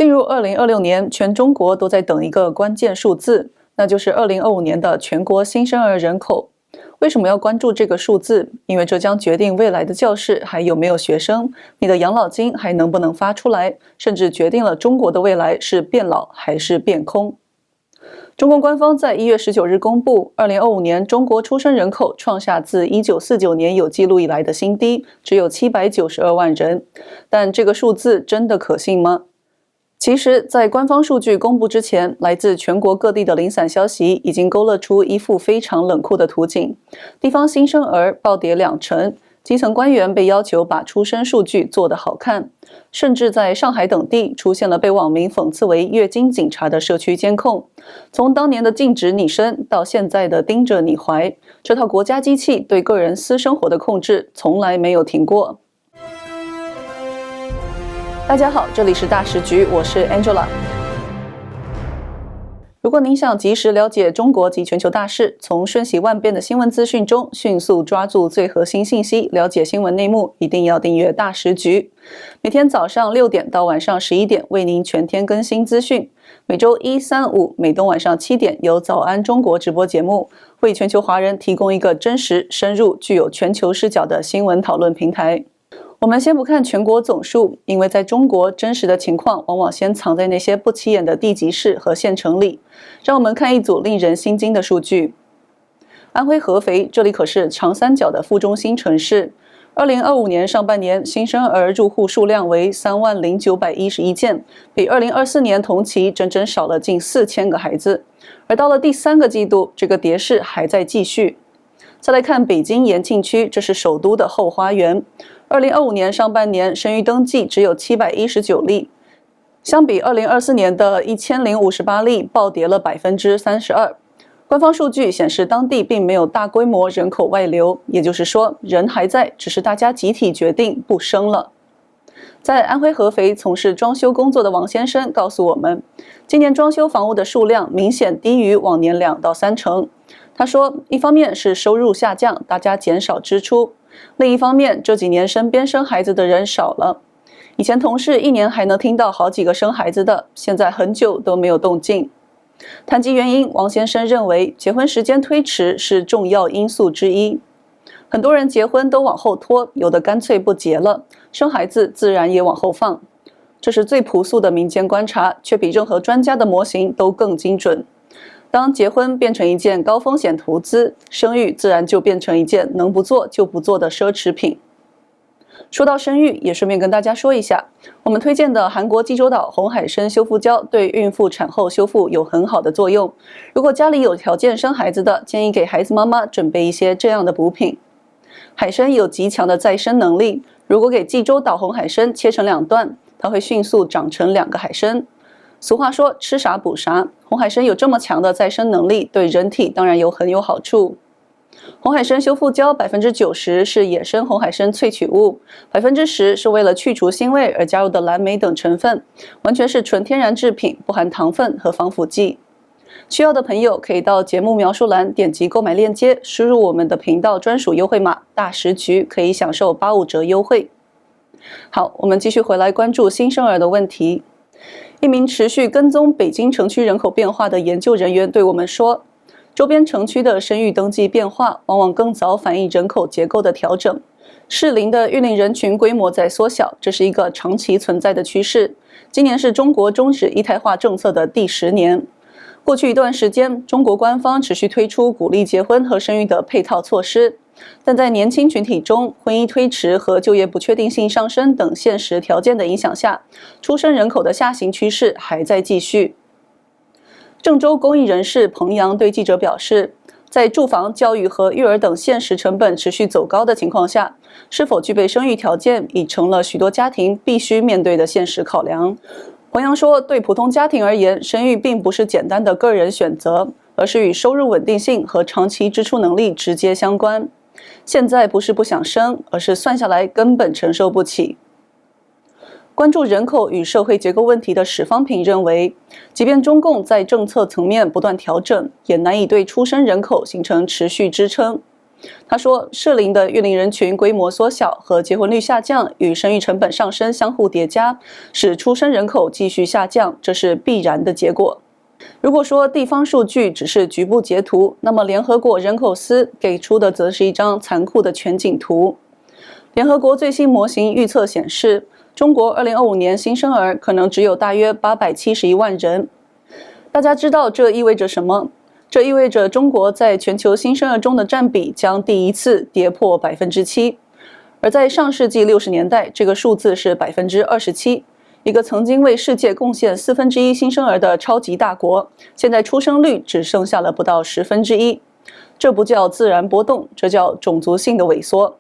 进入2026年，全中国都在等一个关键数字，那就是2025年的全国新生儿人口。为什么要关注这个数字？因为这将决定未来的教室还有没有学生，你的养老金还能不能发出来，甚至决定了中国的未来是变老还是变空。中共官方在1月19日公布，2025年中国出生人口创下自1949年有记录以来的新低，只有792万人。但这个数字真的可信吗？其实，在官方数据公布之前，来自全国各地的零散消息已经勾勒出一幅非常冷酷的图景。地方新生儿暴跌20%，基层官员被要求把出生数据做得好看，甚至在上海等地出现了被网民讽刺为月经警察的社区监控。从当年的禁止你生到现在的盯着你怀，这套国家机器对个人私生活的控制从来没有停过。大家好，这里是大时局，我是 Angela。如果您想及时了解中国及全球大事，从瞬息万变的新闻资讯中迅速抓住最核心信息，了解新闻内幕，一定要订阅大时局。每天早上6点到晚上11点，为您全天更新资讯。每周1、3、5，每冬晚上7点有早安中国直播节目，为全球华人提供一个真实、深入、具有全球视角的新闻讨论平台。我们先不看全国总数，因为在中国真实的情况往往先藏在那些不起眼的地级市和县城里。让我们看一组令人心惊的数据。安徽合肥，这里可是长三角的副中心城市。2025年上半年新生儿入户数量为30911件，比2024年同期整整少了近4000个孩子。而到了第3个季度，这个跌势还在继续。再来看北京延庆区，这是首都的后花园。2025年上半年生育登记只有719例，相比2024年的1058例暴跌了32%。官方数据显示，当地并没有大规模人口外流，也就是说，人还在，只是大家集体决定不生了。在安徽合肥从事装修工作的王先生告诉我们，今年装修房屋的数量明显低于往年2到3成。他说，一方面是收入下降，大家减少支出；另一方面，这几年身边生孩子的人少了。以前同事一年还能听到好几个生孩子的，现在很久都没有动静。谈及原因，王先生认为结婚时间推迟是重要因素之一。很多人结婚都往后拖，有的干脆不结了，生孩子自然也往后放。这是最朴素的民间观察，却比任何专家的模型都更精准。当结婚变成一件高风险投资，生育自然就变成一件能不做就不做的奢侈品。说到生育，也顺便跟大家说一下，我们推荐的韩国济州岛红海参修复胶对孕妇产后修复有很好的作用。如果家里有条件生孩子的，建议给孩子妈妈准备一些这样的补品。海参有极强的再生能力，如果给济州岛红海参切成2段，它会迅速长成2个海参。俗话说吃啥补啥，红海参有这么强的再生能力，对人体当然很有好处。红海参修复胶90%是野生红海参萃取物，10%是为了去除腥味而加入的蓝莓等成分，完全是纯天然制品，不含糖分和防腐剂。需要的朋友可以到节目描述栏点击购买链接，输入我们的频道专属优惠码大时局，可以享受85折优惠。好，我们继续回来关注新生儿的问题。一名持续跟踪北京城区人口变化的研究人员对我们说，周边城区的生育登记变化往往更早反映人口结构的调整。适龄的育龄人群规模在缩小，这是一个长期存在的趋势。今年是中国终止一胎化政策的第10年。过去一段时间，中国官方持续推出鼓励结婚和生育的配套措施，但在年轻群体中，婚姻推迟和就业不确定性上升等现实条件的影响下，出生人口的下行趋势还在继续。郑州公益人士彭阳对记者表示，在住房、教育和育儿等现实成本持续走高的情况下，是否具备生育条件已成了许多家庭必须面对的现实考量。彭阳说，对普通家庭而言，生育并不是简单的个人选择，而是与收入稳定性和长期支出能力直接相关。现在不是不想生，而是算下来根本承受不起。关注人口与社会结构问题的史方平认为，即便中共在政策层面不断调整，也难以对出生人口形成持续支撑。他说，适龄的育龄人群规模缩小和结婚率下降与生育成本上升相互叠加，使出生人口继续下降，这是必然的结果。如果说地方数据只是局部截图，那么联合国人口司给出的则是一张残酷的全景图。联合国最新模型预测显示，中国2025年新生儿可能只有大约871万人。大家知道这意味着什么？这意味着中国在全球新生儿中的占比将第一次跌破7%，而在上世纪60年代，这个数字是27%。一个曾经为世界贡献1/4新生儿的超级大国，现在出生率只剩下了不到1/10。这不叫自然波动，这叫种族性的萎缩。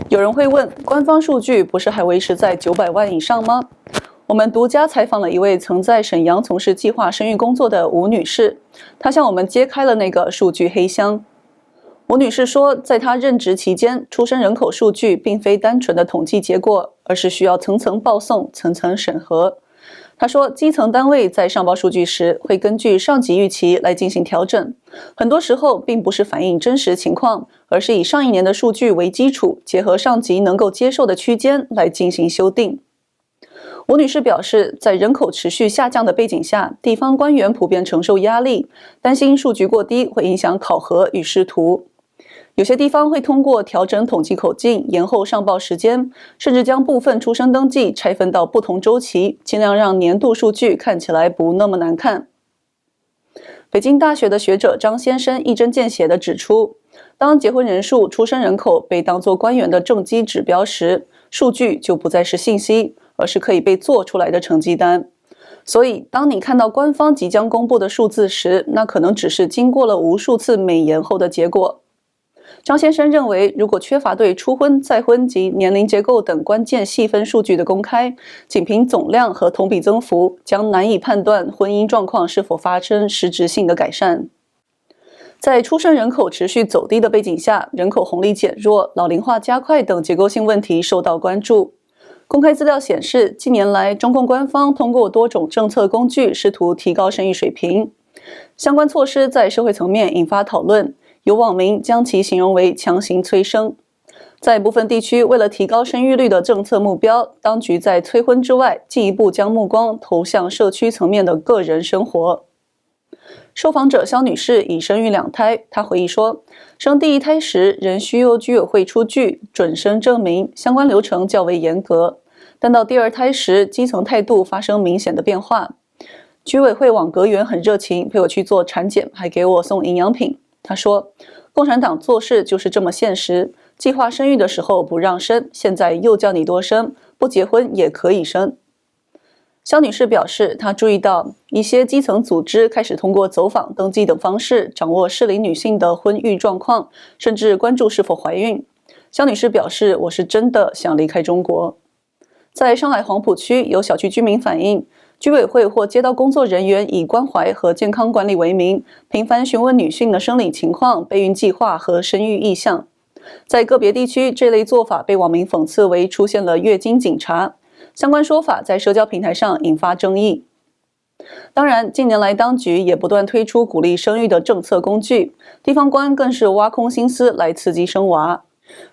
有人会问，官方数据不是还维持在900万以上吗？我们独家采访了一位曾在沈阳从事计划生育工作的吴女士，她向我们揭开了那个数据黑箱。吴女士说，在她任职期间，出生人口数据并非单纯的统计结果，而是需要层层报送、层层审核。她说，基层单位在上报数据时，会根据上级预期来进行调整，很多时候并不是反映真实情况，而是以上一年的数据为基础，结合上级能够接受的区间来进行修订。吴女士表示，在人口持续下降的背景下，地方官员普遍承受压力，担心数据过低会影响考核与视图。有些地方会通过调整统计口径，延后上报时间，甚至将部分出生登记拆分到不同周期，尽量让年度数据看起来不那么难看。北京大学的学者张先生一针见血地指出，当结婚人数、出生人口被当作官员的政绩指标时，数据就不再是信息，而是可以被做出来的成绩单。所以，当你看到官方即将公布的数字时，那可能只是经过了无数次美颜后的结果。张先生认为，如果缺乏对初婚、再婚及年龄结构等关键细分数据的公开，仅凭总量和同比增幅，将难以判断婚姻状况是否发生实质性的改善。在出生人口持续走低的背景下，人口红利减弱、老龄化加快等结构性问题受到关注。公开资料显示，近年来中共官方通过多种政策工具试图提高生育水平，相关措施在社会层面引发讨论。有网民将其形容为强行催生。在部分地区，为了提高生育率的政策目标，当局在催婚之外，进一步将目光投向社区层面的个人生活。受访者肖女士已生育2胎，她回忆说，生第1胎时仍需由居委会出具准生证明，相关流程较为严格，但到第2胎时，基层态度发生明显的变化。居委会网格员很热情，陪我去做产检，还给我送营养品。他说，共产党做事就是这么现实，计划生育的时候不让生，现在又叫你多生，不结婚也可以生。肖女士表示，她注意到一些基层组织开始通过走访、登记等方式掌握适龄女性的婚育状况，甚至关注是否怀孕。肖女士表示，我是真的想离开中国。在上海黄浦区，有小区居民反映，居委会或街道工作人员以关怀和健康管理为名，频繁询问女性的生理情况、备孕计划和生育意向。在个别地区，这类做法被网民讽刺为出现了月经警察。相关说法在社交平台上引发争议。当然，近年来当局也不断推出鼓励生育的政策工具，地方官更是挖空心思来刺激生娃。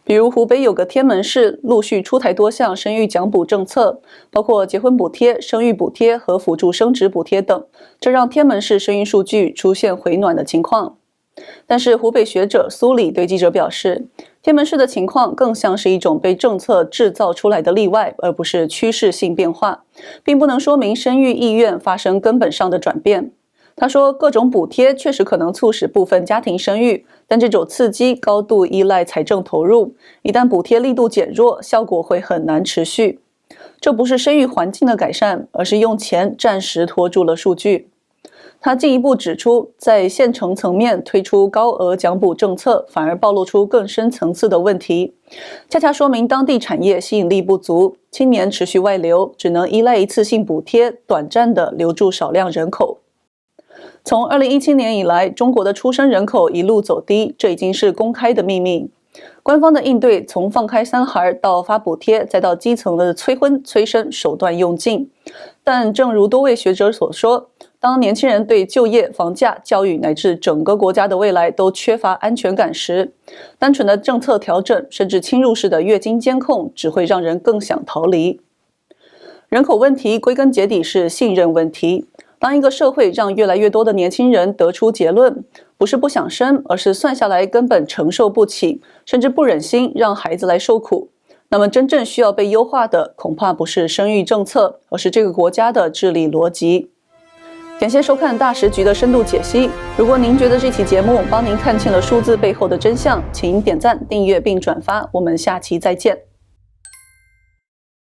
比如湖北有个天门市陆续出台多项生育奖补政策，包括结婚补贴、生育补贴和辅助生殖补贴等，这让天门市生育数据出现回暖的情况。但是湖北学者苏里对记者表示，天门市的情况更像是一种被政策制造出来的例外，而不是趋势性变化，并不能说明生育意愿发生根本上的转变。他说，各种补贴确实可能促使部分家庭生育，但这种刺激高度依赖财政投入，一旦补贴力度减弱，效果会很难持续。这不是生育环境的改善，而是用钱暂时拖住了数据。他进一步指出，在县城层面推出高额奖补政策，反而暴露出更深层次的问题，恰恰说明当地产业吸引力不足，青年持续外流，只能依赖一次性补贴，短暂地留住少量人口。从2017年以来，中国的出生人口一路走低，这已经是公开的秘密。官方的应对从放开3孩到发补贴，再到基层的催婚催生手段用尽。但正如多位学者所说，当年轻人对就业、房价、教育乃至整个国家的未来都缺乏安全感时，单纯的政策调整甚至侵入式的月经监控只会让人更想逃离。人口问题归根结底是信任问题。当一个社会让越来越多的年轻人得出结论，不是不想生，而是算下来根本承受不起，甚至不忍心让孩子来受苦，那么真正需要被优化的恐怕不是生育政策，而是这个国家的治理逻辑。感谢收看大时局的深度解析。如果您觉得这期节目帮您看清了数字背后的真相，请点赞、订阅并转发。我们下期再见。